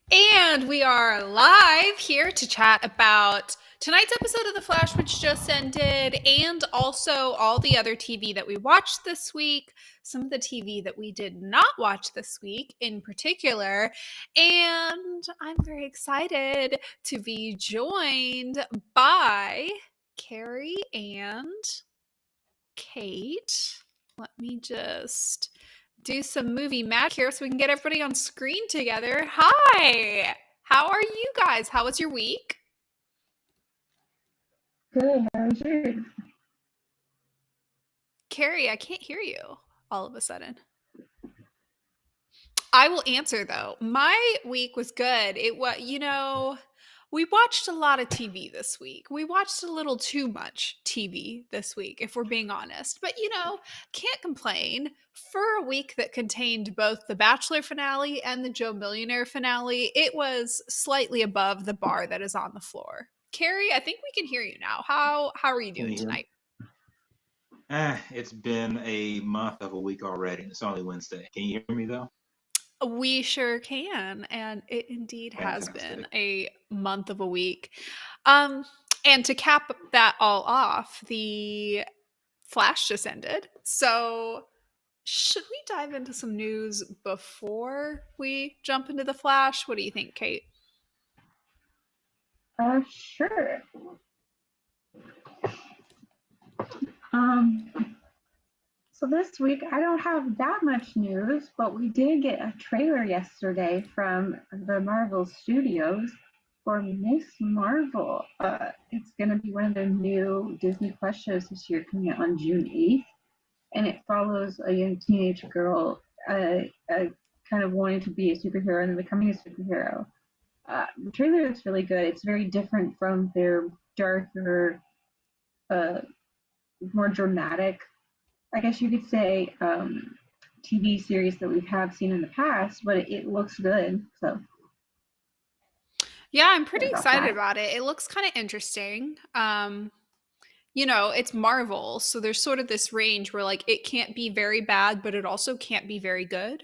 And we are live here to chat about tonight's episode of The Flash, which just ended, and also all the other TV that we watched this week, some of the TV that we did not watch this week in particular. And I'm very excited to be joined by Carey and Kate. Let me just do some movie magic here so we can get everybody on screen together. Hi! How are you guys? How was your week? Good, how was yours? Carey, I can't hear you all of a sudden. I will answer though. My week was good. We watched a lot of TV this week. We watched a little too much TV this week, if we're being honest. But, can't complain. For a week that contained both the Bachelor finale and the Joe Millionaire finale, it was slightly above the bar that is on the floor. Carey, I think we can hear you now. How are you doing tonight? It's been a month of a week already. It's only Wednesday. Can you hear me though? We sure can, and it indeed has been a month of a week. And to cap that all off, the Flash just ended. So should we dive into some news before we jump into the Flash? What do you think, Kate? Sure. So this week I don't have that much news, but we did get a trailer yesterday from the Marvel Studios for Miss Marvel. It's going to be one of the new Disney Plus shows this year, coming out on June 8th, and it follows a young teenage girl kind of wanting to be a superhero and then becoming a superhero. The trailer looks really good. It's very different from their darker, more dramatic, I guess you could say, TV series that we have seen in the past, but it looks good. So yeah, I'm pretty excited about it. It looks kind of interesting. It's Marvel, so there's sort of this range where like it can't be very bad, but it also can't be very good.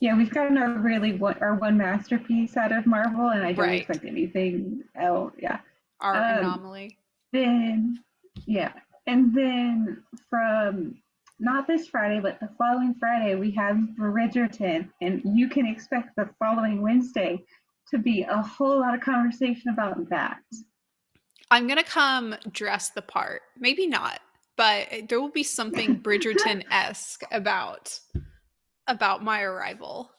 Yeah, we've gotten our one masterpiece out of Marvel, and I don't expect anything else. Yeah, our anomaly. And then from not this Friday, but the following Friday, we have Bridgerton, and you can expect the following Wednesday to be a whole lot of conversation about that. I'm going to come dress the part. Maybe not, but there will be something Bridgerton-esque about my arrival.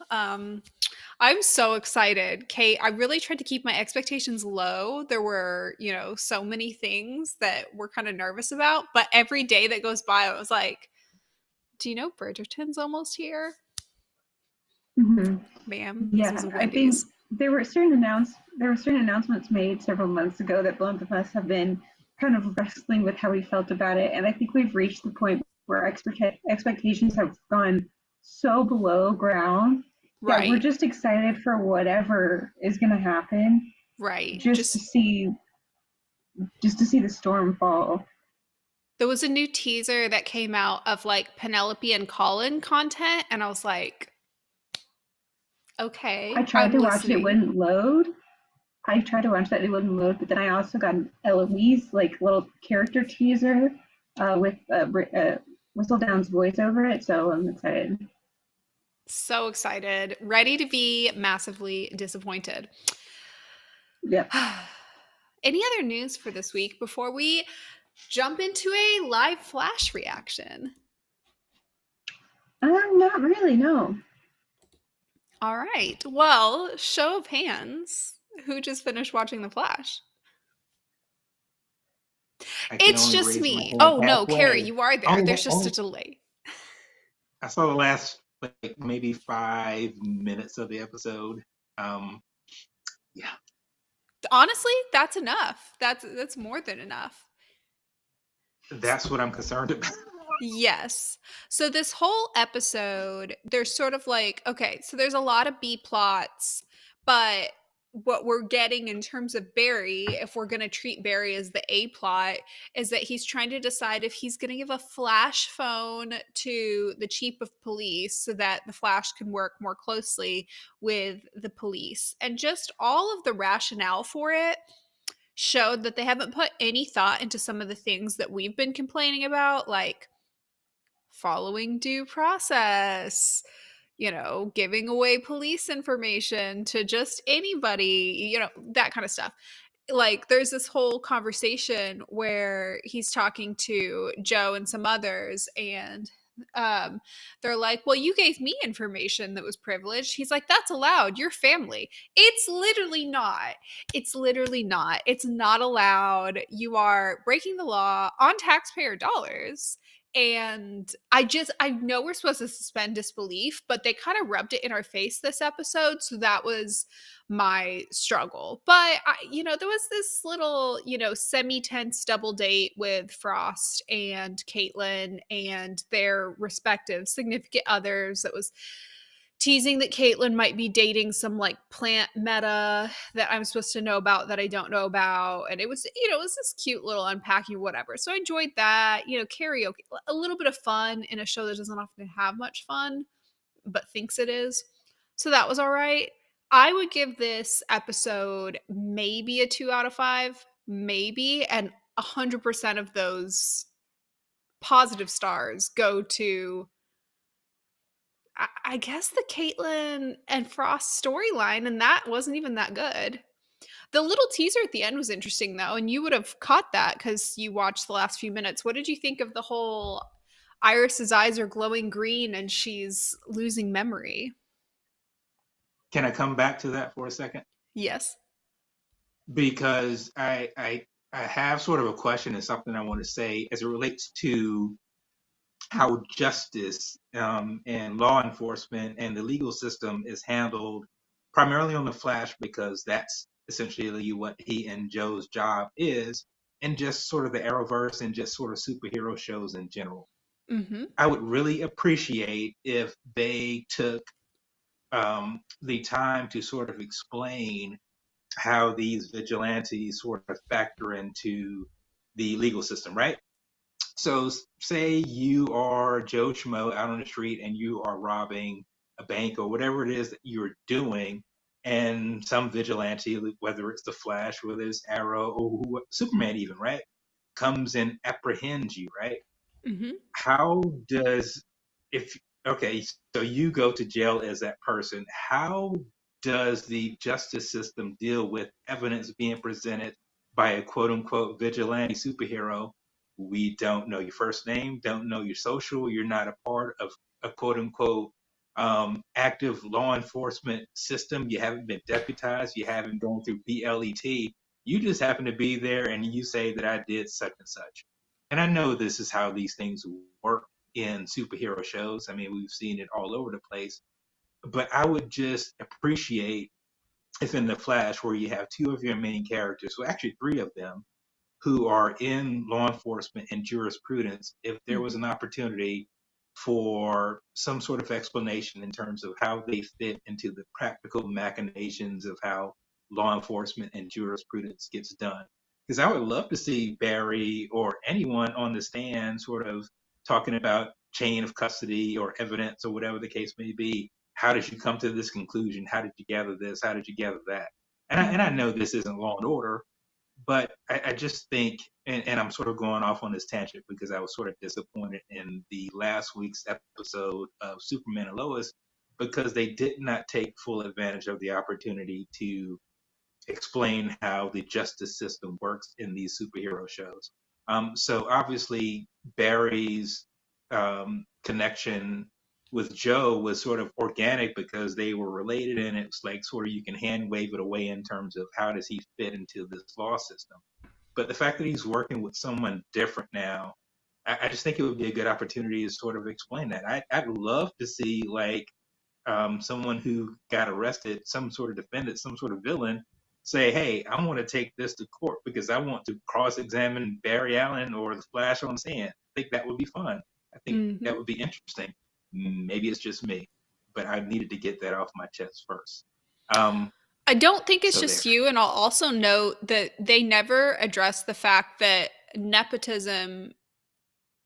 I'm so excited. Kate, I really tried to keep my expectations low. There were, so many things that we're kind of nervous about, but every day that goes by, I was like, do you know Bridgerton's almost here? Mm-hmm. Ma'am, yeah, I think there were certain announcements made several months ago that both of us have been kind of wrestling with how we felt about it, and I think we've reached the point where expectations have gone so below ground that we're just excited for whatever is going to happen. Right. Just to see the storm fall. There was a new teaser that came out of like Penelope and Colin content, and I was like, okay. I tried to watch it, it wouldn't load. I tried to watch that, it wouldn't load, but then I also got an Eloise like little character teaser with Whistledown's voice over it, so I'm excited. So excited. Ready to be massively disappointed. Yep. Any other news for this week before we jump into a live Flash reaction? Not really, no. All right. Well, show of hands. Who just finished watching The Flash? It's just me. Oh, no, Carey, you are there. There's just a delay. I saw the last maybe 5 minutes of the episode. Yeah. Honestly, that's enough. That's more than enough. That's what I'm concerned about. Yes. So this whole episode, there's sort of like, okay, so there's a lot of B plots, but what we're getting in terms of Barry, if we're going to treat Barry as the A plot, is that he's trying to decide if he's going to give a flash phone to the chief of police so that the Flash can work more closely with the police. And just all of the rationale for it showed that they haven't put any thought into some of the things that we've been complaining about, like following due process, giving away police information to just anybody, that kind of stuff. Like, there's this whole conversation where he's talking to Joe and some others, and um, they're like, well, you gave me information that was privileged. He's like, that's allowed. You're family. It's literally not. It's literally not. It's not allowed. You are breaking the law on taxpayer dollars. And I know we're supposed to suspend disbelief, but they kind of rubbed it in our face this episode. So that was my struggle. But, there was this little, semi-tense double date with Frost and Caitlin and their respective significant others that was teasing that Caitlin might be dating some like plant meta that I'm supposed to know about that I don't know about. And it was, it was this cute little unpacking, whatever. So I enjoyed that, karaoke, a little bit of fun in a show that doesn't often have much fun, but thinks it is. So that was all right. I would give this episode maybe a 2 out of 5, maybe. And 100% of those positive stars go to, I guess, the Caitlin and Frost storyline, and that wasn't even that good. The little teaser at the end was interesting, though, and you would have caught that because you watched the last few minutes. What did you think of the whole Iris's eyes are glowing green and she's losing memory? Can I come back to that for a second? Yes. Because I have sort of a question and something I want to say as it relates to how justice and law enforcement and the legal system is handled primarily on the Flash, because that's essentially what he and Joe's job is, and just sort of the Arrowverse and just sort of superhero shows in general. Mm-hmm. I would really appreciate if they took the time to sort of explain how these vigilantes sort of factor into the legal system, right? So say you are Joe Schmo out on the street and you are robbing a bank or whatever it is that you're doing, and some vigilante, whether it's the Flash, whether it's Arrow, or Superman even, right, comes and apprehends you, right? Mm-hmm. How does, if okay, so you go to jail as that person, how does the justice system deal with evidence being presented by a quote unquote vigilante superhero? We don't know your first name, don't know your social, you're not a part of a quote unquote active law enforcement system, you haven't been deputized, you haven't gone through BLET, you just happen to be there and you say that I did such and such. And I know this is how these things work in superhero shows. I mean, we've seen it all over the place. But I would just appreciate if in The Flash, where you have two of your main characters, well, actually three of them, who are in law enforcement and jurisprudence, if there was an opportunity for some sort of explanation in terms of how they fit into the practical machinations of how law enforcement and jurisprudence gets done. Because I would love to see Barry or anyone on the stand sort of talking about chain of custody or evidence or whatever the case may be. How did you come to this conclusion? How did you gather this? How did you gather that? And I know this isn't Law and Order, but I just think, and I'm sort of going off on this tangent because I was sort of disappointed in the last week's episode of Superman and Lois, because they did not take full advantage of the opportunity to explain how the justice system works in these superhero shows. So obviously Barry's connection with Joe was sort of organic because they were related, and it's like sort of you can hand wave it away in terms of how does he fit into this law system. But the fact that he's working with someone different now, I just think it would be a good opportunity to sort of explain that. I'd love to see like someone who got arrested, some sort of defendant, some sort of villain, say, hey, I want to take this to court because I want to cross-examine Barry Allen or the Flash on stand. I think that would be fun. I think that would be interesting. Maybe it's just me, but I needed to get that off my chest first. I don't think it's So there. just you, and I'll also note that they never address the fact that nepotism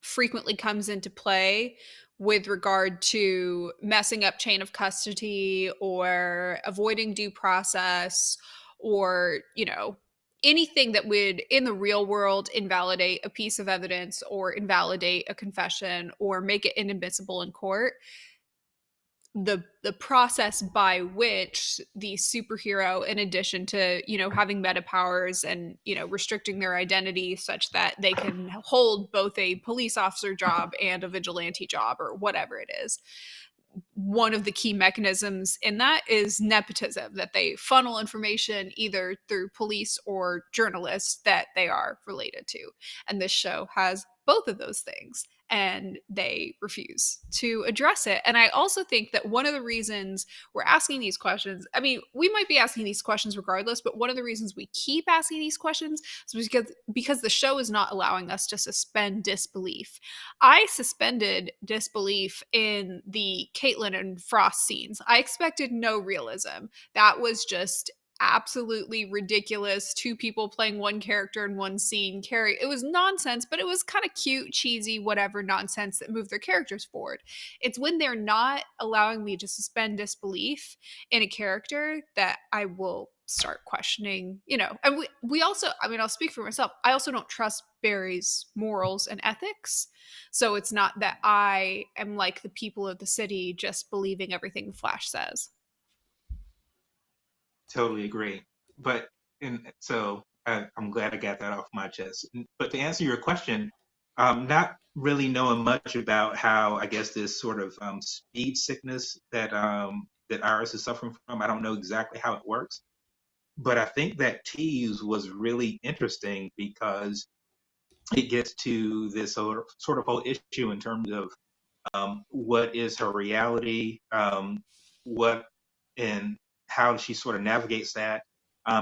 frequently comes into play with regard to messing up chain of custody or avoiding due process or, anything that would in the real world invalidate a piece of evidence or invalidate a confession or make it inadmissible in court. The process by which the superhero, in addition to having meta powers and restricting their identity such that they can hold both a police officer job and a vigilante job or whatever it is, one of the key mechanisms in that is nepotism, that they funnel information either through police or journalists that they are related to. And this show has both of those things, and they refuse to address it. And I also think that one of the reasons we're asking these questions, I mean, we might be asking these questions regardless, but one of the reasons we keep asking these questions is because the show is not allowing us to suspend disbelief. I suspended disbelief in the Caitlin and Frost scenes. I expected no realism. That was just absolutely ridiculous. Two people playing one character in one scene. Carey, it was nonsense, but it was kind of cute, cheesy, whatever nonsense that moved their characters forward. It's when they're not allowing me to suspend disbelief in a character that I will start questioning, and we also, I mean, I'll speak for myself. I also don't trust Barry's morals and ethics. So it's not that I am like the people of the city just believing everything Flash says. Totally agree. But and so I'm glad I got that off my chest. But to answer your question, not really knowing much about how I guess this sort of speed sickness that Iris is suffering from, I don't know exactly how it works. But I think that tease was really interesting because it gets to this sort of whole issue in terms of what is her reality, what and how she sort of navigates that.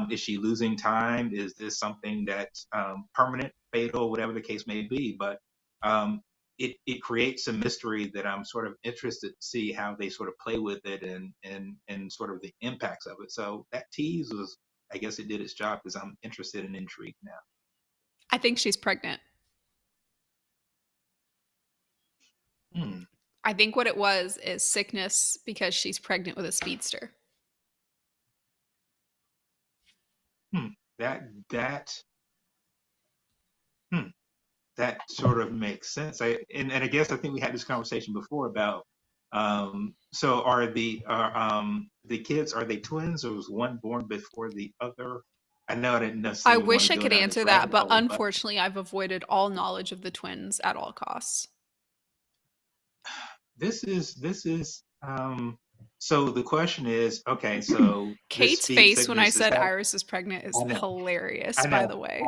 Is she losing time? Is this something that's permanent, fatal, whatever the case may be? But it creates a mystery that I'm sort of interested to see how they sort of play with it and sort of the impacts of it. So that tease was, I guess it did its job because I'm interested and intrigued now. I think she's pregnant. Hmm. I think what it was is sickness because she's pregnant with a speedster. Hmm. That hmm. That sort of makes sense. And I guess I think we had this conversation before about so are the kids, are they twins or was one born before the other? I know I didn't I necessarily want wish to I go could down this answer that, rabbit but hole, but unfortunately, I've avoided all knowledge of the twins at all costs. this is so the question is, okay, so this Kate's speed face when I sickness is said happening. Iris is pregnant is I know, hilarious, I by know. the I, way.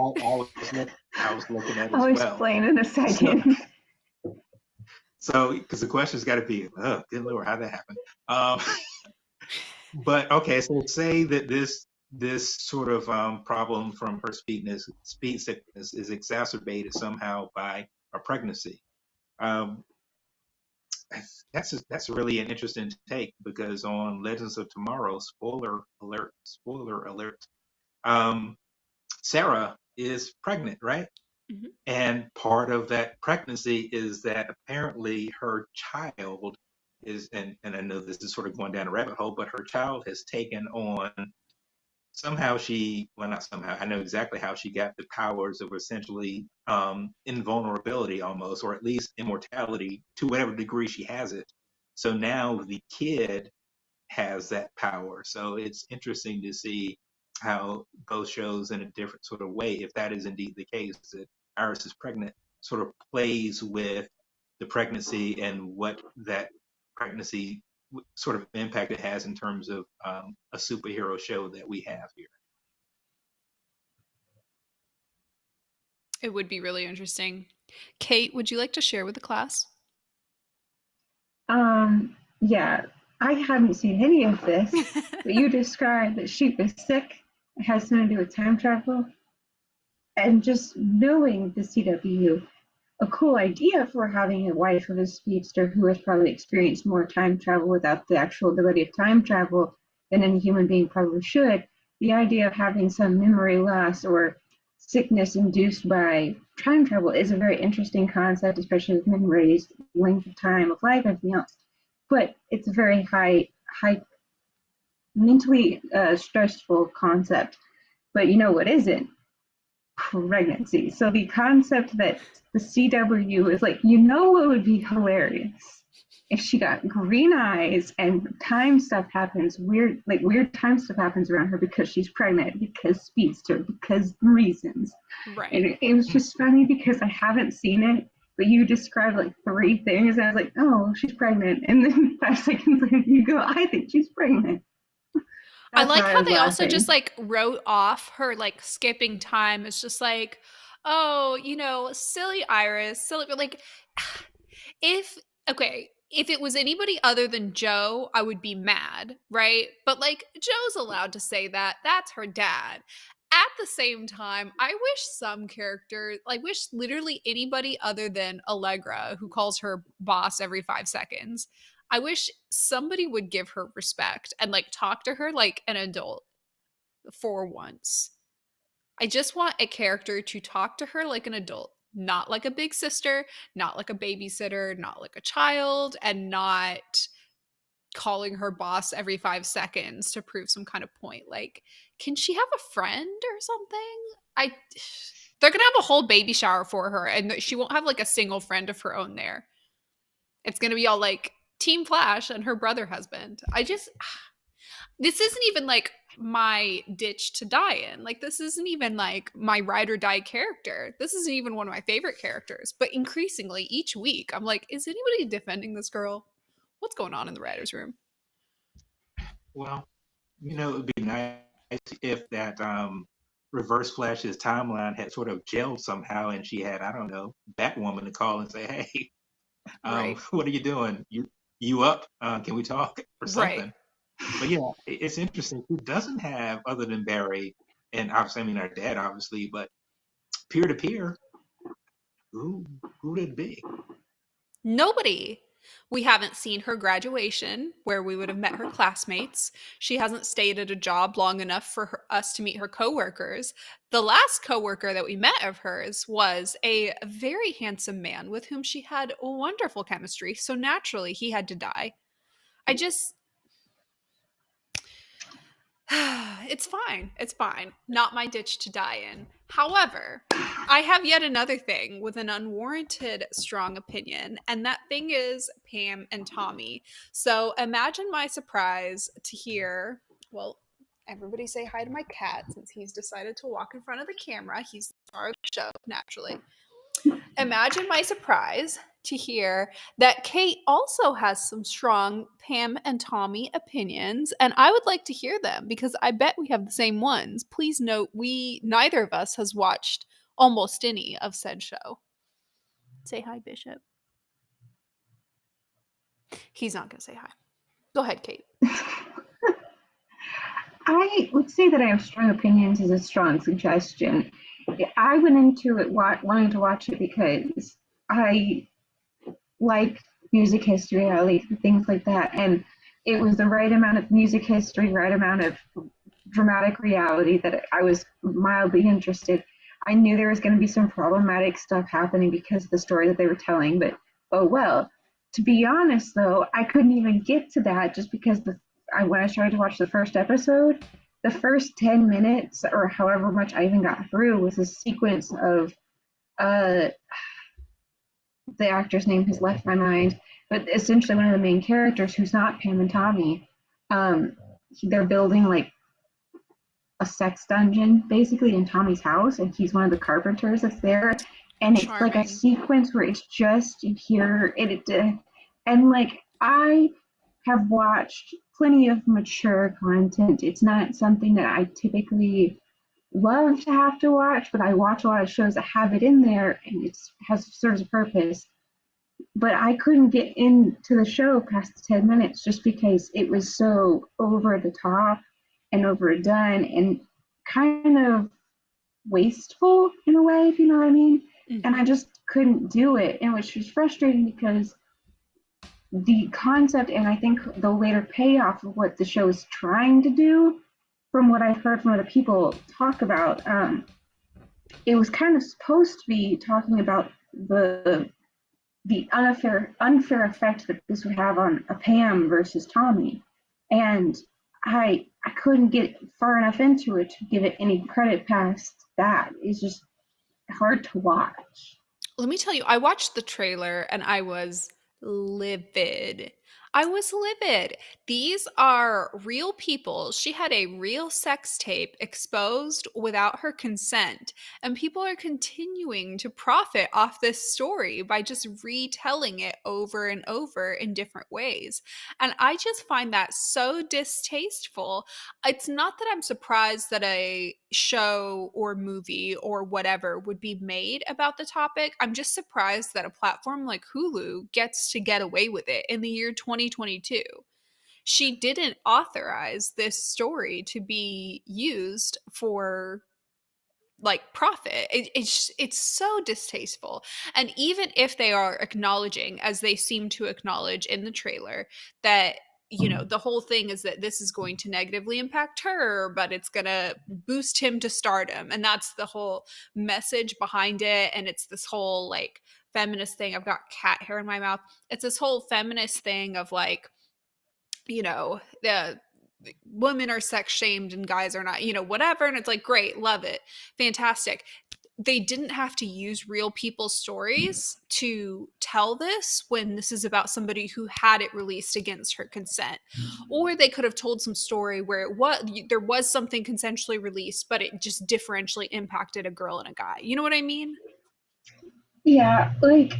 I was looking at it I'll as well. explain in a So second. so because the question's got to be, oh, good lord, how'd that happen? Um, But okay, so say that this sort of problem from her speed sickness is exacerbated somehow by a pregnancy. Um, that's really an interesting take because on Legends of Tomorrow, spoiler alert, um, Sarah is pregnant, right? Mhm. And part of that pregnancy is that apparently her child is, and I know this is sort of going down a rabbit hole, but her child has taken on somehow she, well, not somehow, I know exactly how she got the powers of essentially invulnerability almost, or at least immortality to whatever degree she has it. So now the kid has that power. So it's interesting to see how both shows in a different sort of way, if that is indeed the case, that Iris is pregnant, sort of plays with the pregnancy and what that pregnancy sort of impact it has in terms of a superhero show that we have here. It would be really interesting. Kate, would you like to share with the class? Yeah, I haven't seen any of this, but you described that she was sick. It has something to do with time travel. And just knowing the CW, a cool idea for having a wife of a speedster who has probably experienced more time travel without the actual ability of time travel than any human being probably should, the idea of having some memory loss or sickness induced by time travel is a very interesting concept, especially with memories, length of time of life, everything else. But it's a very high mentally stressful concept. But you know what isn't? Pregnancy. So the concept that the CW is like, you know what would be hilarious? If she got green eyes and time stuff happens, weird time stuff happens around her because she's pregnant, because speedster, because reasons. Right. And it was just funny because I haven't seen it, but you described like 3 things, and I was like, oh, she's pregnant. And then 5 seconds later, you go, I think she's pregnant. I That's like why I how was they also just laughing. like wrote off her like skipping time. It's just like, oh, silly Iris, silly, but like, if okay, if it was anybody other than Joe, I would be mad, right? But like, Joe's allowed to say that. That's her dad. At the same time, I wish some character, like, wish literally anybody other than Allegra, who calls her boss every 5 seconds, I wish somebody would give her respect and like talk to her like an adult for once. I just want a character to talk to her like an adult, not like a big sister, not like a babysitter, not like a child, and not calling her boss every 5 seconds to prove some kind of point. Like, can she have a friend or something? I they're gonna have a whole baby shower for her, and she won't have like a single friend of her own there. It's gonna be all like Team Flash and her brother husband. This isn't even like my ditch to die in. Like, this isn't even like my ride or die character. This isn't even one of my favorite characters. But increasingly, each week, I'm like, is anybody defending this girl? What's going on in the writer's room? Well, it would be nice if that Reverse Flash's timeline had sort of gelled somehow, and she had, I don't know, Batwoman to call and say, "Hey, Right. what are you doing? You up? Can we talk or Right. something?" But yeah, it's interesting. Who doesn't have, other than Barry, and obviously, I mean, our dad, obviously, but peer to peer, who would it be? Nobody. We haven't seen her graduation where we would have met her classmates. She hasn't stayed at a job long enough for us to meet her coworkers. The last coworker that we met of hers was a very handsome man with whom she had wonderful chemistry. So naturally, he had to die. I just it's fine. It's fine. Not my ditch to die in. However, I have yet another thing with an unwarranted strong opinion, and that thing is Pam and Tommy. So imagine my surprise to hear, well, everybody say hi to my cat since he's decided to walk in front of the camera. He's the star of the show, naturally. Imagine my surprise to hear that Kate also has some strong Pam and Tommy opinions, and I would like to hear them because I bet we have the same ones. Please note, neither of us has watched almost any of said show. Say hi, Bishop. He's not going to say hi. Go ahead, Kate. I would say that I have strong opinions is a strong suggestion. I went into it wanting to watch it because I like music history, I like things like that, and it was the right amount of music history, right amount of dramatic reality that I was mildly interested. I knew there was going to be some problematic stuff happening because of the story that they were telling, but oh well. To be honest, though, I couldn't even get to that just because when I started to watch the first episode, the first 10 minutes or however much I even got through was a sequence of uh, the actor's name has left my mind, but essentially one of the main characters who's not Pam and Tommy, they're building like a sex dungeon basically in Tommy's house, and he's one of the carpenters that's there. And it's like a Charming. sequence where it's just you hear and like I have watched plenty of mature content. It's not something that I typically love to have to watch, but I watch a lot of shows that have it in there and it serves a purpose. But I couldn't get into the show past the 10 minutes just because it was so over the top and overdone and kind of wasteful in a way, if you know what I mean. And I Mm-hmm. just couldn't do it, and which was frustrating because the concept and I think the later payoff of what the show is trying to do, from what I've heard from other people talk about, it was kind of supposed to be talking about the unfair effect that this would have on a Pam versus Tommy, and I couldn't get far enough into it to give it any credit past that. It's just hard to watch. Let me tell you, I watched the trailer and I was livid. I was livid. These are real people. She had a real sex tape exposed without her consent, and people are continuing to profit off this story by just retelling it over and over in different ways. And I just find that so distasteful. It's not that I'm surprised that a show or movie or whatever would be made about the topic. I'm just surprised that a platform like Hulu gets to get away with it in the year 2022. She didn't authorize this story to be used for like profit. It's so distasteful. And even if they are acknowledging, as they seem to acknowledge in the trailer, that the whole thing is that this is going to negatively impact her, but it's going to boost him to stardom, and that's the whole message behind it. And it's this whole like feminist thing. I've got cat hair in my mouth. It's this whole feminist thing of like, the women are sex shamed and guys are not, whatever. And it's like, great, love it, fantastic. They didn't have to use real people's stories to tell this when this is about somebody who had it released against her consent. Or they could have told some story where there was something consensually released, but it just differentially impacted a girl and a guy. You know what I mean? Yeah, like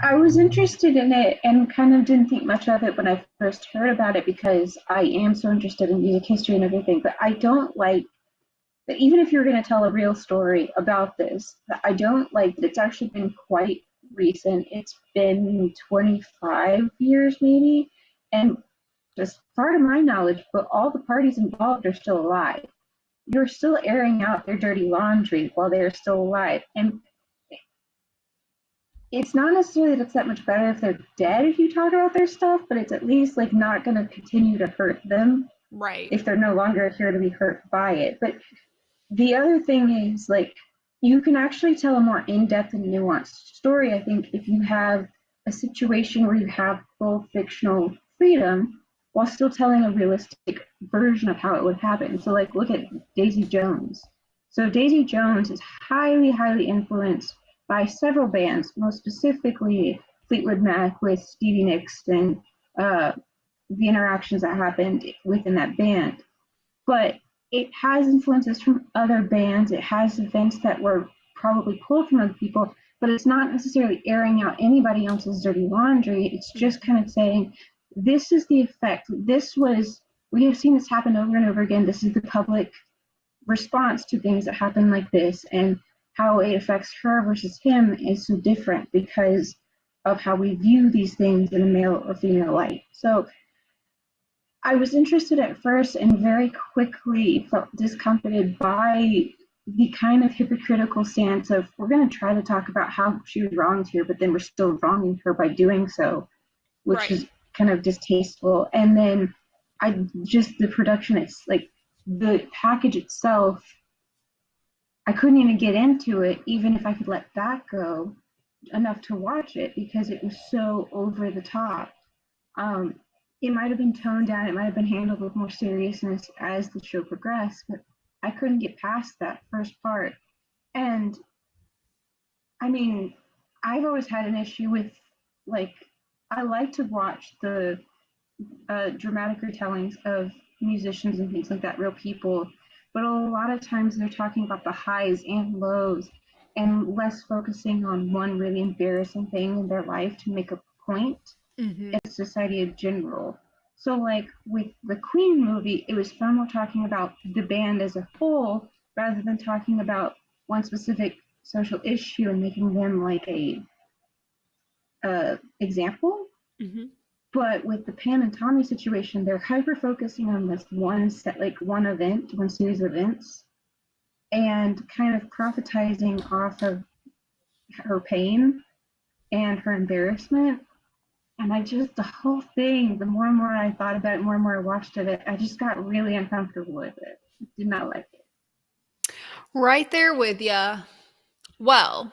I was interested in it and kind of didn't think much of it when I first heard about it because I am so interested in music history and everything. But I don't like that, even if you're going to tell a real story about this, I don't like that it's actually been quite recent. It's been 25 years maybe. And just part of my knowledge, but all the parties involved are still alive. You're still airing out their dirty laundry while they are still alive. And it's not necessarily that it's that much better if they're dead if you talk about their stuff, but it's at least like not going to continue to hurt them Right. if they're no longer here to be hurt by it. But the other thing is like you can actually tell a more in-depth and nuanced story, I think, if you have a situation where you have full fictional freedom while still telling a realistic version of how it would happen. So like look at Daisy Jones. So Daisy Jones is highly, highly influenced by several bands, most specifically Fleetwood Mac with Stevie Nicks and the interactions that happened within that band. But it has influences from other bands. It has events that were probably pulled from other people, but it's not necessarily airing out anybody else's dirty laundry. It's just kind of saying, this is the effect. We have seen this happen over and over again. This is the public response to things that happen like this, and how it affects her versus him is so different because of how we view these things in a male or female light. So I was interested at first and very quickly felt discomforted by the kind of hypocritical stance of we're going to try to talk about how she was wronged here, but then we're still wronging her by doing so, which Right. is kind of distasteful. And then the production, it's like the package itself, I couldn't even get into it, even if I could let that go enough to watch it because it was so over the top. Um, it might have been toned down, it might have been handled with more seriousness as the show progressed, but I couldn't get past that first part. And I mean, I've always had an issue with like, I like to watch the dramatic retellings of musicians and things like that, real people. But a lot of times they're talking about the highs and lows and less focusing on one really embarrassing thing in their life to make a point Mm-hmm. in society in general. So, like with the Queen movie, it was far more talking about the band as a whole rather than talking about one specific social issue and making them like a example. Mm-hmm. But with the Pam and Tommy situation, they're hyper focusing on this one set, like one event, one series of events, and kind of prophetizing off of her pain and her embarrassment. And the whole thing, the more and more I thought about it, more and more I watched it, I just got really uncomfortable with it. I did not like it. Right there with ya. Well,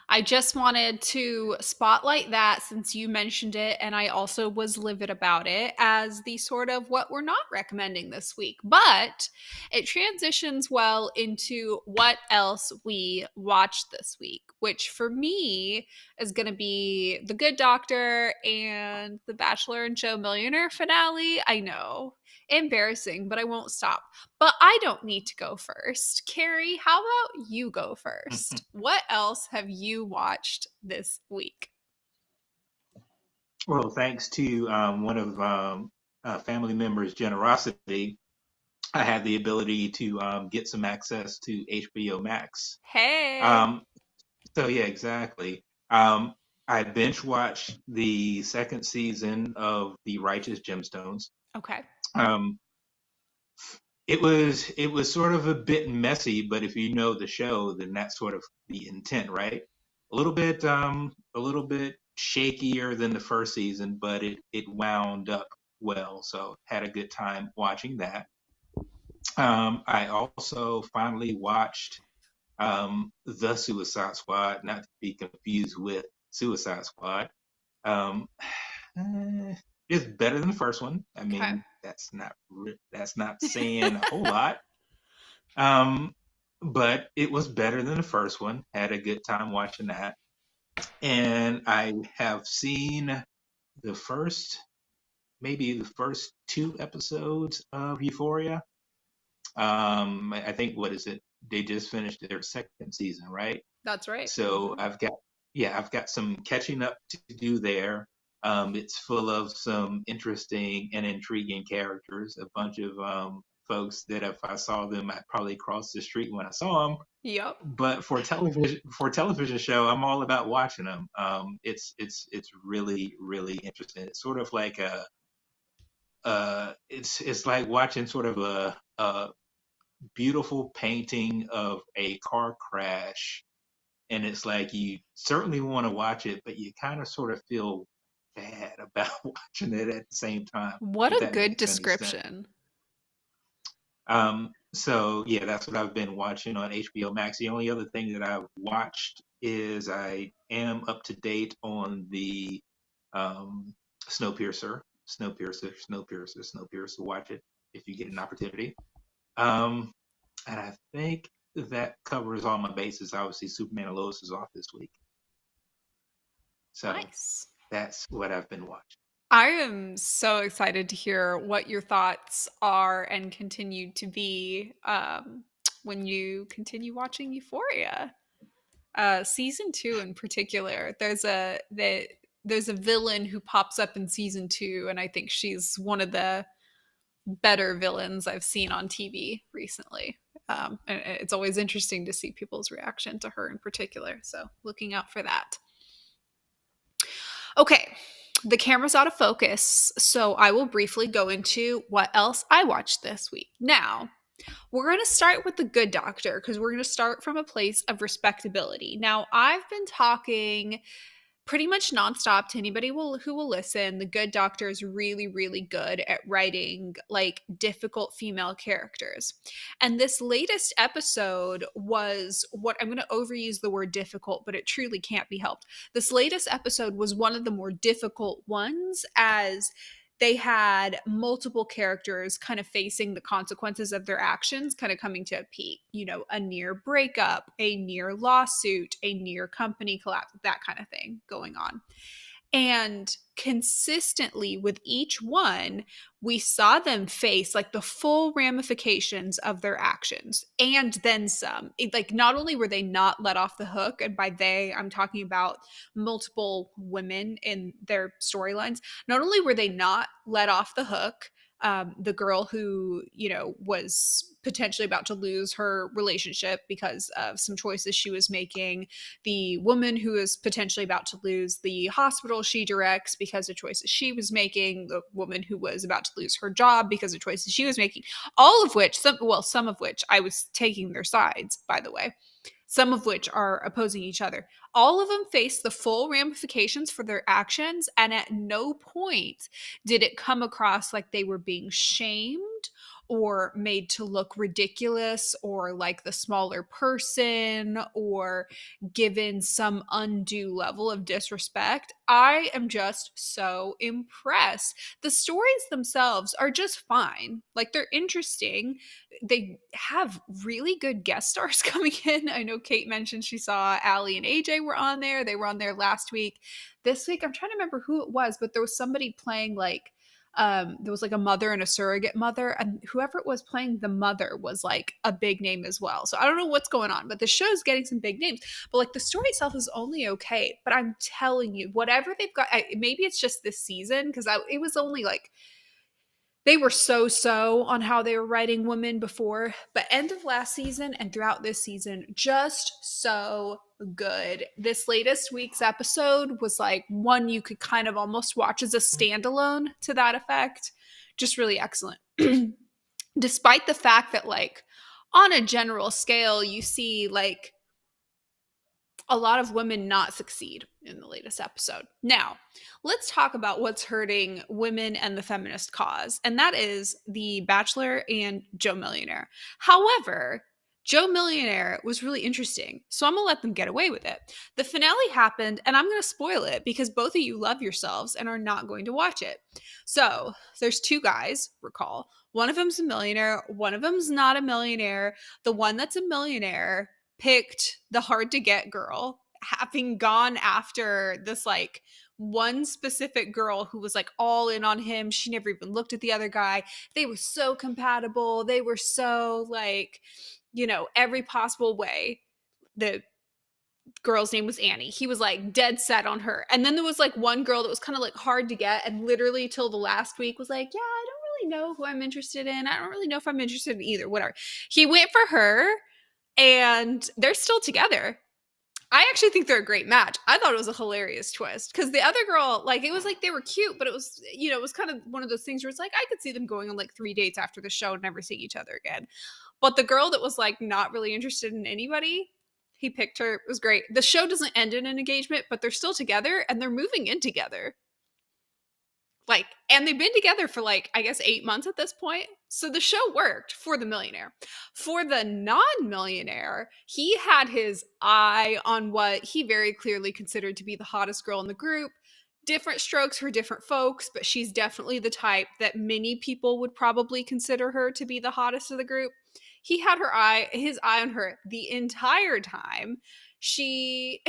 I just wanted to spotlight that since you mentioned it, and I also was livid about it as the sort of what we're not recommending this week. But it transitions well into what else we watched this week, which for me is going to be The Good Doctor and The Bachelor and Joe Millionaire finale. I know. Embarrassing, but I won't stop. But I don't need to go first. Carey, how about you go first? What else have you watched this week? Well, thanks to one of a family members' generosity, I had the ability to get some access to HBO Max. Hey. Um, so yeah, exactly. Um, I binge watched the second season of The Righteous Gemstones. Okay. Um, it was sort of a bit messy, but if you know the show, then that's sort of the intent, right? A little bit shakier than the first season, but it wound up well, so had a good time watching that. I also finally watched The Suicide Squad, not to be confused with Suicide Squad. Um, it's better than the first one. I Okay. mean, that's not saying a whole lot. Um, but it was better than the first one. Had a good time watching that, and I have seen the first, maybe the first two episodes of Euphoria. I think, what is it? They just finished their second season, right? That's right. So I've got some catching up to do there. It's full of some interesting and intriguing characters. A bunch of folks that if I saw them, I'd probably cross the street when I saw them. Yep. But for television show, I'm all about watching them. It's really really interesting. It's sort of like it's like watching sort of a beautiful painting of a car crash, and it's like you certainly want to watch it, but you kind of sort of feel bad about watching it at the same time, What if a that good makes any sense. description. So yeah, that's what I've been watching on HBO Max. The only other thing that I've watched is I am up to date on the um, Snowpiercer, Snowpiercer. Watch it if you get an opportunity. Um, and I think that covers all my bases. Obviously, Superman and Lois is off this week, so Nice. that's what I've been watching. I am so excited to hear what your thoughts are and continue to be when you continue watching Euphoria. Season 2 in particular, there's a villain who pops up in season 2, and I think she's one of the better villains I've seen on TV recently. And it's always interesting to see people's reaction to her in particular. So looking out for that. Okay, the camera's out of focus, so I will briefly go into what else I watched this week. Now, we're going to start with The Good Doctor because we're going to start from a place of respectability. Now, I've been talking pretty much nonstop to anybody who will listen. The Good Doctor is really, really good at writing like difficult female characters. And this latest episode was what I'm going to overuse the word difficult, but it truly can't be helped. This latest episode was one of the more difficult ones as they had multiple characters kind of facing the consequences of their actions, kind of coming to a peak, a near breakup, a near lawsuit, a near company collapse, that kind of thing going on. And consistently with each one, we saw them face like the full ramifications of their actions and then some. Like, not only were they not let off the hook, and by they, I'm talking about multiple women in their storylines, not only were they not let off the hook, the girl who, was potentially about to lose her relationship because of some choices she was making, the woman who is potentially about to lose the hospital she directs because of choices she was making, the woman who was about to lose her job because of choices she was making, all of which, some of which I was taking their sides, by the way. some of which are opposing each other. All of them face the full ramifications for their actions, and at no point did it come across like they were being shamed or made to look ridiculous or like the smaller person or given some undue level of disrespect. I am just so impressed. The stories themselves are just fine. Like, they're interesting. They have really good guest stars coming in. I know Kate mentioned she saw Allie and AJ were on there. They were on there last week. This week, I'm trying to remember who it was, but there was somebody playing like there was like a mother and a surrogate mother, and whoever it was playing the mother was like a big name as well. So I don't know what's going on, but the show's getting some big names. But like, the story itself is only okay. But I'm telling you, whatever they've got, maybe it's just this season because it was only like they were so on how they were writing women before, but end of last season and throughout this season, just so good. This latest week's episode was like one you could kind of almost watch as a standalone to that effect. Just really excellent. Despite the fact that, like, on a general scale, you see like a lot of women not succeed in the latest episode. Now, let's talk about what's hurting women and the feminist cause, and that is The Bachelor and Joe Millionaire. However, Joe Millionaire was really interesting, so I'm going to let them get away with it. The finale happened, and I'm going to spoil it because both of you love yourselves and are not going to watch it. So, there's two guys, recall. One of them's a millionaire, one of them's not a millionaire. The one that's a millionaire picked the hard to get girl, having gone after this like one specific girl who was like all in on him. She never even looked at the other guy. They were so compatible. They were so like, you know, every possible way. The girl's name was Annie. He was like dead set on her. And then there was like one girl that was kind of like hard to get, and literally till the last week was like, yeah, I don't really know who I'm interested in. I don't really know if I'm interested in either, whatever. He went for her, and they're still together. I actually think they're a great match. I thought it was a hilarious twist because the other girl, like, it was like they were cute, but it was, you know, it was kind of one of those things where it's like I could see them going on like 3 dates after the show and never seeing each other again. But the girl that was like not really interested in anybody, he picked her. It was great. The show doesn't end in an engagement, but they're still together and they're moving in together. Like, and they've been together for like, I guess 8 months at this point. So the show worked for the millionaire. For the non-millionaire, he had his eye on what he very clearly considered to be the hottest girl in the group. Different strokes for different folks, but she's definitely the type that many people would probably consider her to be the hottest of the group. He had his eye on her the entire time. She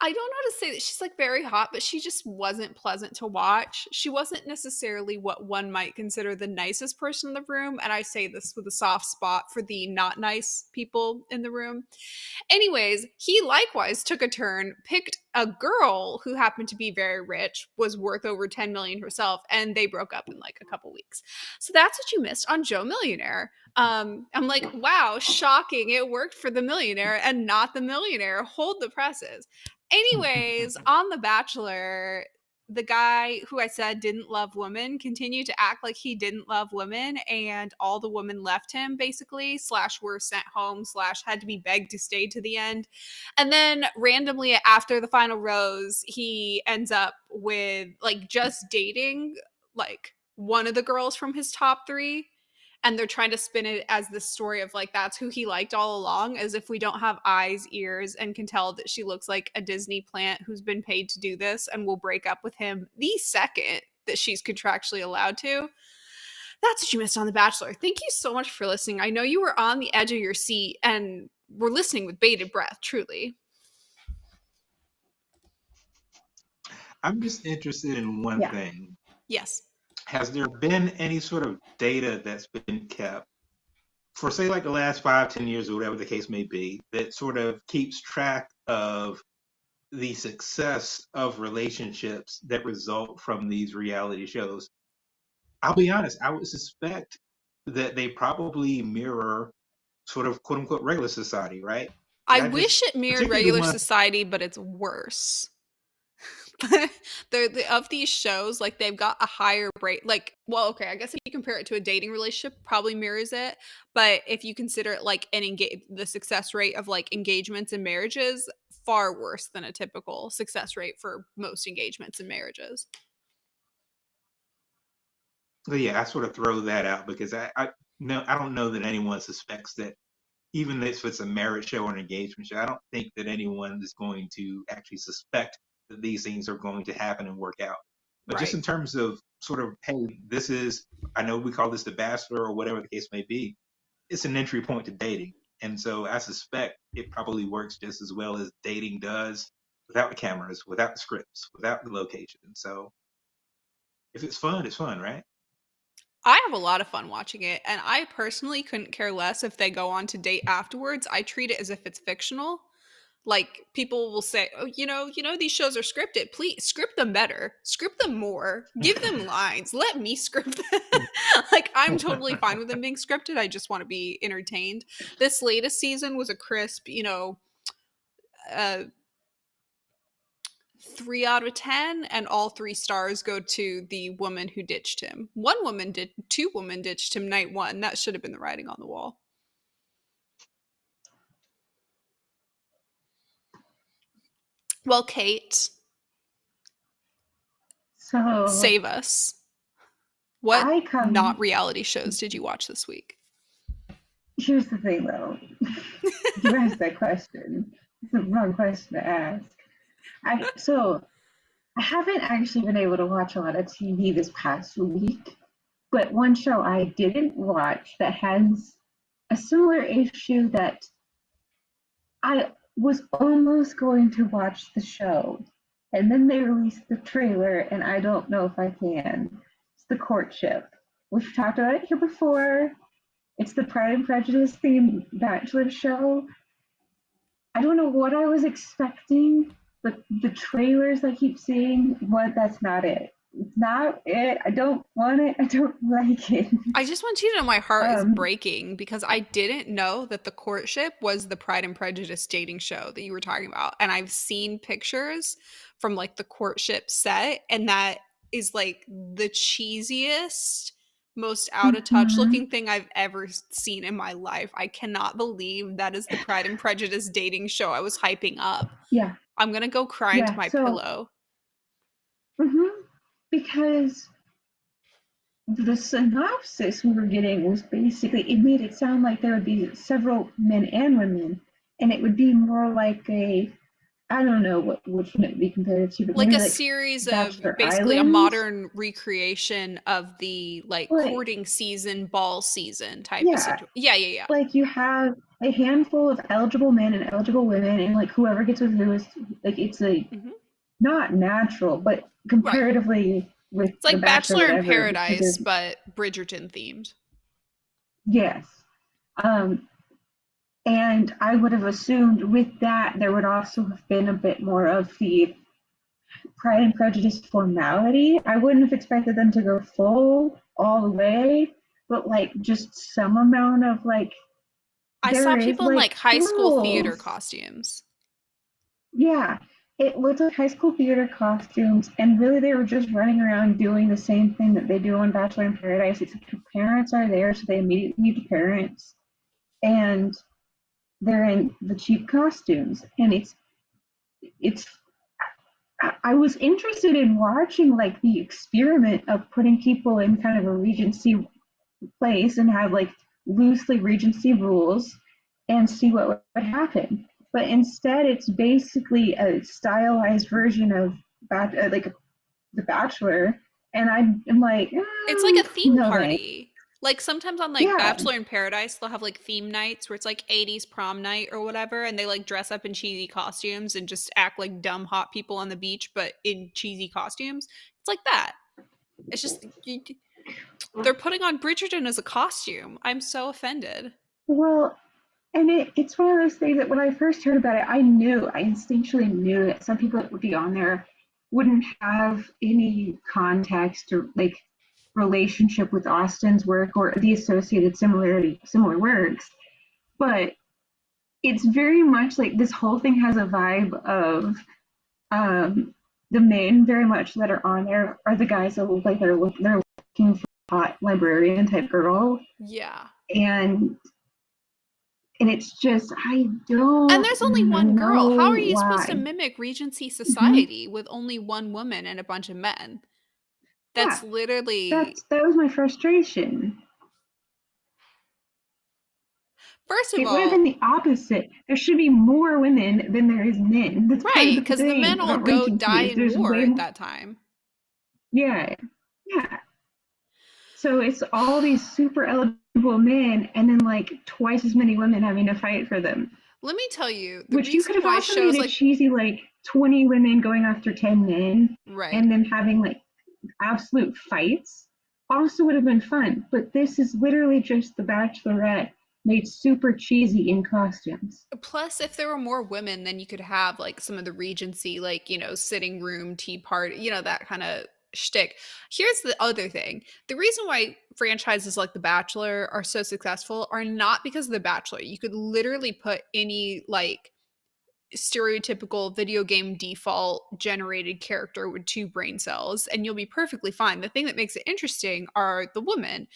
I don't know how to say that she's like very hot, but she just wasn't pleasant to watch. She wasn't necessarily what one might consider the nicest person in the room. And I say this with a soft spot for the not nice people in the room. Anyways, he likewise took a turn, picked a girl who happened to be very rich, was worth over 10 million herself, and they broke up in like a couple weeks. So that's what you missed on Joe Millionaire. I'm like, wow, shocking. It worked for the millionaire and not the millionaire. Hold the presses. Anyways, on The Bachelor, the guy who I said didn't love women continued to act like he didn't love women, and all the women left him basically, / were sent home / had to be begged to stay to the end. And then randomly after the final rose, he ends up with like just dating like one of the girls from his top 3. And they're trying to spin it as this story of like that's who he liked all along, as if we don't have eyes, ears, and can tell that she looks like a Disney plant who's been paid to do this and will break up with him the second that she's contractually allowed to. That's what you missed on The Bachelor. Thank you so much for listening. I know you were on the edge of your seat and were listening with bated breath, truly. I'm just interested in one Yeah. thing. Yes. Has there been any sort of data that's been kept for, say, like the last 5-10 years or whatever the case may be, that sort of keeps track of the success of relationships that result from these reality shows? I'll be honest, I would suspect that they probably mirror sort of quote unquote regular society, right? I But wish it mirrored particularly regular want society, but it's worse. of these shows, like they've got a higher rate. Like, well, okay, I guess if you compare it to a dating relationship, probably mirrors it. But if you consider it like the success rate of like engagements and marriages, far worse than a typical success rate for most engagements and marriages. So yeah, I sort of throw that out because I don't know that anyone suspects that even if it's a marriage show or an engagement show, I don't think that anyone is going to actually suspect that these things are going to happen and work out. But just Right. in terms of sort of, hey, this is, I know we call this the Bachelor or whatever the case may be, it's an entry point to dating. And so I suspect it probably works just as well as dating does without the cameras, without the scripts, without the location. So if it's fun, right? I have a lot of fun watching it, and I personally couldn't care less if they go on to date afterwards. I treat it as if it's fictional. Like people will say, "Oh, these shows are scripted. Please script them better. Script them more. Give them lines. Let me script them." Like I'm totally fine with them being scripted. I just want to be entertained. This latest season was a crisp, 3 out of 10, and all 3 stars go to the woman who ditched him. 2 women ditched him night 1. That should have been the writing on the wall. Well, Kate, So save us. What I come. not reality shows did you watch this week? Here's the thing, though. You asked that question. It's the wrong question to ask. I haven't actually been able to watch a lot of TV this past week, but one show I didn't watch that has a similar issue that I was almost going to watch the show, and then they released the trailer, and I don't know if I can. It's The Courtship. We've talked about it here before. It's the Pride and Prejudice themed Bachelor show. I don't know what I was expecting, but the trailers I keep seeing, that's not it. It's not it. I don't want it. I don't like it. I just want you to know my heart is breaking because I didn't know that The Courtship was the Pride and Prejudice dating show that you were talking about. And I've seen pictures from like the Courtship set, and that is like the cheesiest, most out of touch looking thing I've ever seen in my life. I cannot believe that is the Pride and Prejudice dating show I was hyping up. Yeah. I'm going to go cry into my pillow. Because the synopsis we were getting was basically, it made it sound like there would be several men and women, and it would be more like I don't know which one it would be compared to, but like a series of basically a modern recreation of the courting season, ball season type of situation. Yeah. Like you have a handful of eligible men and eligible women, and like whoever gets with who is like it's not natural, but comparatively with it's like the Bachelor in Paradise, but Bridgerton themed. Yes. And I would have assumed with that there would also have been a bit more of the Pride and Prejudice formality. I wouldn't have expected them to go full all the way, but like just some amount of like. I saw people in like high school theater costumes. Yeah, it looked like high school theater costumes, and really they were just running around doing the same thing that they do on Bachelor in Paradise, except the parents are there, so they immediately meet the parents, and they're in the cheap costumes, and it's I was interested in watching like the experiment of putting people in kind of a Regency place and have like loosely Regency rules and see what would happen. But instead, it's basically a stylized version of like The Bachelor, and I'm like, it's like a theme party. Like sometimes on like Bachelor in Paradise, they'll have like theme nights where it's like 80s prom night or whatever, and they like dress up in cheesy costumes and just act like dumb hot people on the beach, but in cheesy costumes. It's like that. It's just they're putting on Bridgerton as a costume. I'm so offended. Well, and it's one of those things that when I first heard about it, I instinctually knew that some people that would be on there wouldn't have any context or like relationship with Austen's work or the associated similar works. But it's very much like this whole thing has a vibe of the men very much that are on there are the guys that look like they're looking for a hot librarian type girl. Yeah. And it's just, I And don't there's only one girl. How know are you supposed to why. mimic Regency society with only one woman and a bunch of men? Yeah, That's literally, that was my frustration. first of It would have been all, the opposite. There should be more women than there is men. That's part of right, the because the thing men all about go die Regency is in there's war way at more. that time. Yeah, yeah. So it's all these super eligible men, and then like twice as many women having to fight for them. Let me tell you, the Which you reason could have why also made shows a like, cheesy like 20 women going after 10 men, right. and then having like absolute fights. Also would have been fun. But this is literally just The Bachelorette made super cheesy in costumes. Plus, if there were more women, then you could have like some of the Regency, like, sitting room, tea party, that kind of shtick. Here's the other thing. The reason why franchises like The Bachelor are so successful are not because of The Bachelor. You could literally put any like stereotypical video game default generated character with two brain cells and you'll be perfectly fine. The thing that makes it interesting are the women.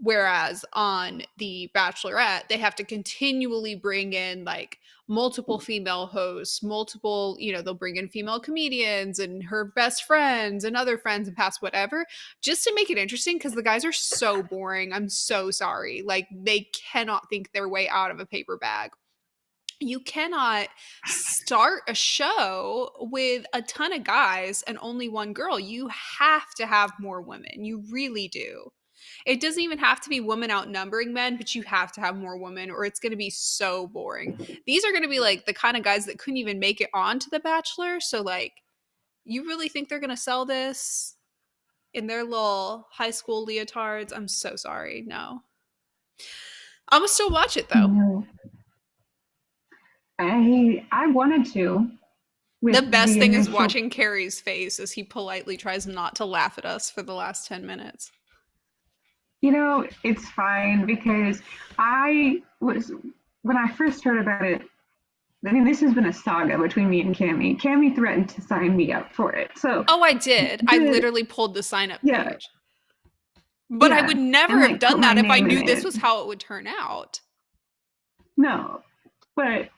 Whereas on The Bachelorette, they have to continually bring in like multiple female hosts, multiple, they'll bring in female comedians and her best friends and other friends and past whatever, just to make it interesting because the guys are so boring. I'm so sorry. Like they cannot think their way out of a paper bag. You cannot start a show with a ton of guys and only one girl. You have to have more women. You really do. It doesn't even have to be women outnumbering men, but you have to have more women or it's going to be so boring. These are going to be like the kind of guys that couldn't even make it onto The Bachelor. So, like, you really think they're going to sell this in their little high school leotards? I'm so sorry. No. I'm going to still watch it though. No, I wanted to The with best the thing is initial. watching Carey's face as he politely tries not to laugh at us for the last 10 minutes. It's fine because I was when I first heard about it. I mean, this has been a saga between me and Cammie. Cammie threatened to sign me up for it. So Oh, I did. I the literally pulled the sign up yeah, page. But I yeah, would and never have like put done my that if I name in knew this it. was how it would turn out. No, but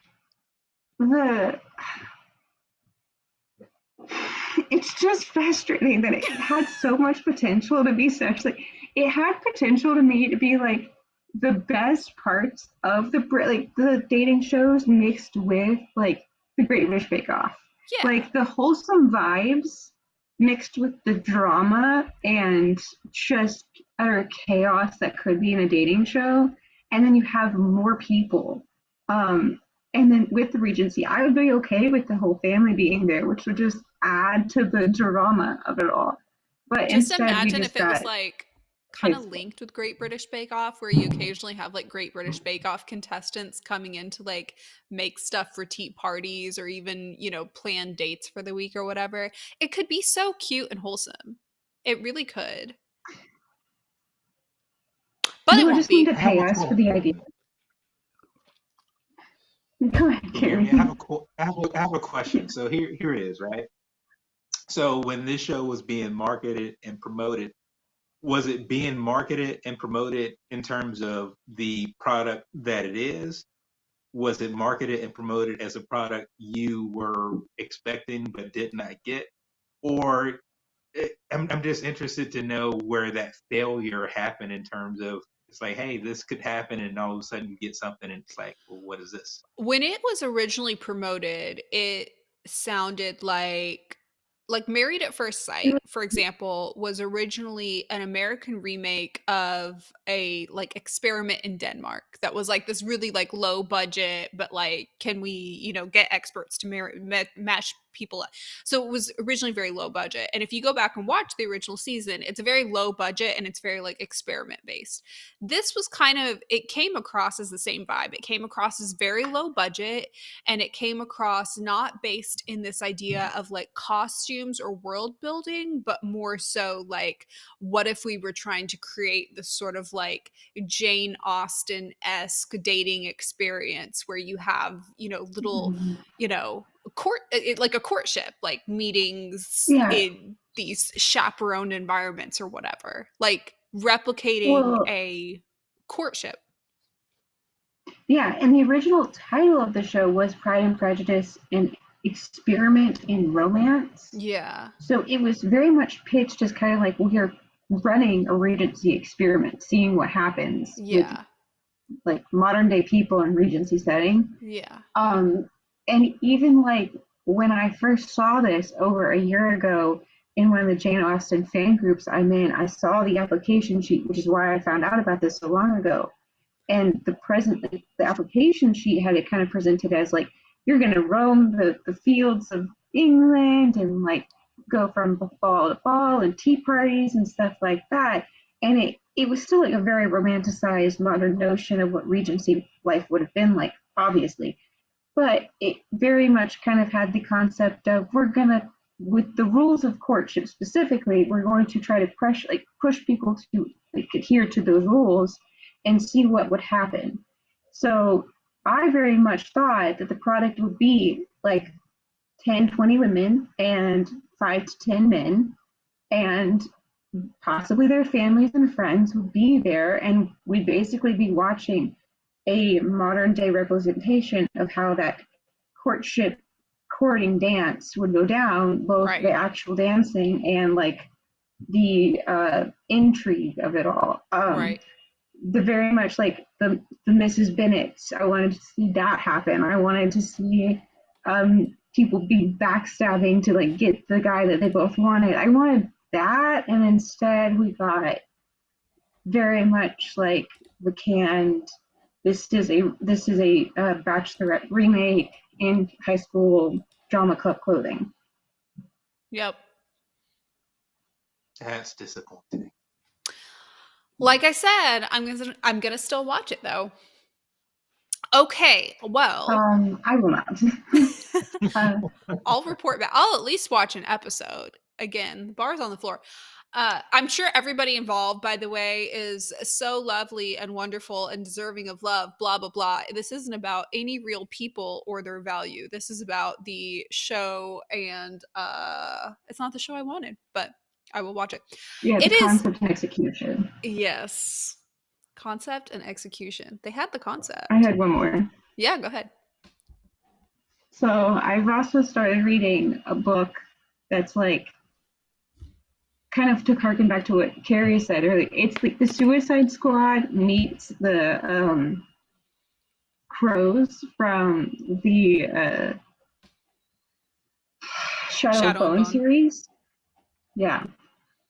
the it's just frustrating that it had so much potential to be such like it had potential to me to be like the best parts of the dating shows mixed with like the Great British Bake Off, Yeah. like the wholesome vibes mixed with the drama and just utter chaos that could be in a dating show, and then you have more people. And then with the Regency, I would be okay with the whole family being there, which would just add to the drama of it all. But Just instead, we imagine just if it was got like kind high of school. linked with Great British Bake Off, where you occasionally have like Great British Bake Off contestants coming in to like make stuff for tea parties or even, plan dates for the week or whatever. It could be so cute and wholesome. It really could. But You it would won't just need be. to I have pay a us for cool. the idea. Go ahead, Can you hear me? I Carrie. have a cool. I have a question. So here it is, right? So when this show was being marketed and promoted, was it being marketed and promoted in terms of the product that it is? Was it marketed and promoted as a product you were expecting but did not get? Or I'm just interested to know where that failure happened in terms of it's like, hey, this could happen, and all of a sudden you get something, and it's like, well, what is this? When it was originally promoted, it sounded like Married at First Sight, for example, was originally an American remake of a like experiment in Denmark that was like this really like low budget, but like can we, get experts to match people up. So it was originally very low budget. And if you go back and watch the original season, it's a very low budget and it's very like experiment based. This was kind of, it came across as the same vibe. It came across as very low budget and it came across not based in this idea of like costumes or world building, but more so like what if we were trying to create this sort of like Jane Austen-esque dating experience where you have little like a courtship, like meetings Yeah. in these chaperoned environments or whatever, like replicating Well, a courtship. yeah, and the original title of the show was Pride and Prejudice, an experiment in romance. Yeah. So it was very much pitched as kind of like we're running a Regency experiment, seeing what happens with Yeah. like modern day people in Regency setting. Yeah. And even like when I first saw this over a year ago in one of the Jane Austen fan groups I'm in, I saw the application sheet, which is why I found out about this so long ago. And the application sheet had it kind of presented as like you're going to roam the fields of England and like go from ball to ball and tea parties and stuff like that. And it was still like a very romanticized modern notion of what Regency life would have been like, obviously. But it very much kind of had the concept of we're gonna, with the rules of courtship specifically, we're going to try to push people to like adhere to those rules and see what would happen. So I very much thought that the product would be like 10, 20 women and 5 to 10 men, and possibly their families and friends would be there, and we'd basically be watching a modern day representation of how that courtship courting dance would go down, both Right. the actual dancing and like the intrigue of it all. Right. The very much like the Mrs. Bennets. I wanted to see that happen. I wanted to see people be backstabbing to like get the guy that they both wanted. I wanted that, and instead we got very much like the canned. This is a Bachelorette remake in high school drama club clothing. Yep. That's disappointing. Like I said, I'm gonna still watch it though. Okay, well, I will not. I'll report back. I'll at least watch an episode. Again, the bar's on the floor. I'm sure everybody involved, by the way, is so lovely and wonderful and deserving of love, blah, blah, blah. This isn't about any real people or their value. This is about the show, and it's not the show I wanted, but I will watch it. Yeah, the It is, concept and execution. yes, concept and execution. They had the concept. I had one more. Yeah, go ahead. So I've also started reading a book that's like kind of to harken back to what Carey said earlier. It's like the Suicide Squad meets the crows from the Shadow and Bone series. Yeah.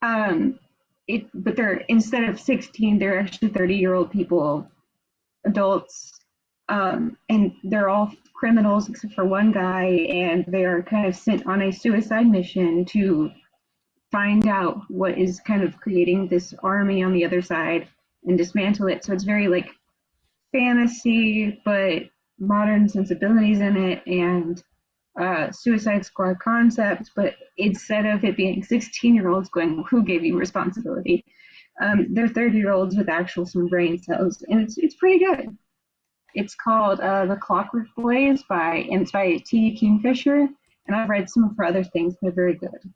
But they're, instead of 16, they're actually 30-year-old people, adults, and they're all criminals except for one guy, and they are kind of sent on a suicide mission to find out what is kind of creating this army on the other side and dismantle it. So it's very like fantasy, but modern sensibilities in it, and Suicide Squad concept, but instead of it being 16-year-olds going, who gave you responsibility? They're 30-year-olds with actual some brain cells, and it's pretty good. It's called The Clockwork Boys and it's by T. Kingfisher, and I've read some of her other things. They're very good.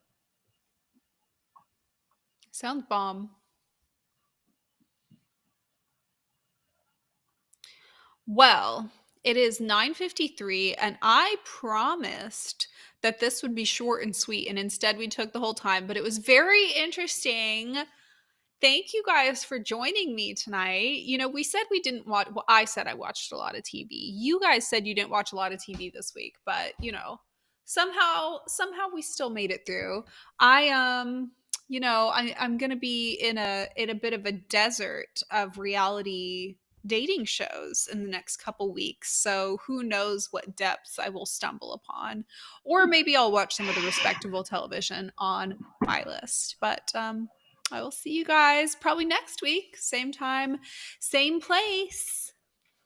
Sounds bomb. Well, it is 9:53, and I promised that this would be short and sweet, and instead we took the whole time, but it was very interesting. Thank you guys for joining me tonight. You know, we said we didn't watch, well, I said I watched a lot of TV. You guys said you didn't watch a lot of TV this week, but you know, somehow we still made it through. I'm going to be in a bit of a desert of reality dating shows in the next couple weeks. So who knows what depths I will stumble upon, or maybe I'll watch some of the respectable television on my list. But I will see you guys probably next week, same time, same place.